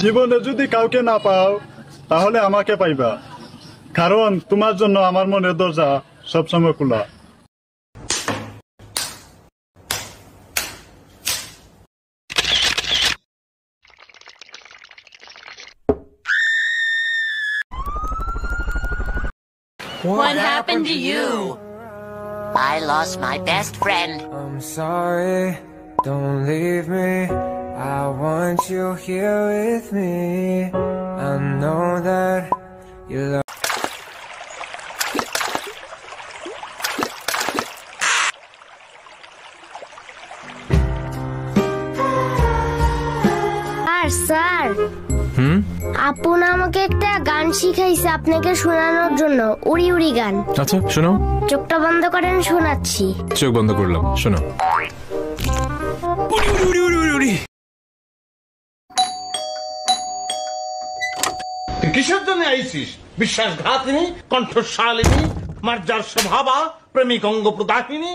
জীবনে যদি কাউকে না পাও তাহলে আমাকে পাইবা, কারণ তোমার জন্য আমার মনের দরজা সবসময় খোলা। What happened to you? I lost my best friend. I'm sorry, don't leave me. I want you here with me. I know that you love. Sir, আপু না আমাকে একটা গান শিখাইছে আপনাকে শোনানোর জন্য, উড়ি উড়ি গান। আচ্ছা শোনাও। চোখটা বন্ধ করেন, শোনাচ্ছি। চোখ বন্ধ করলাম, শোনো। কিসের জন্য আইসিস? বিশ্বাসঘাতিনী, কণ্ঠশালিনী, মার্জার স্বভাবা, প্রেমিক অঙ্গ প্রদাহিনী।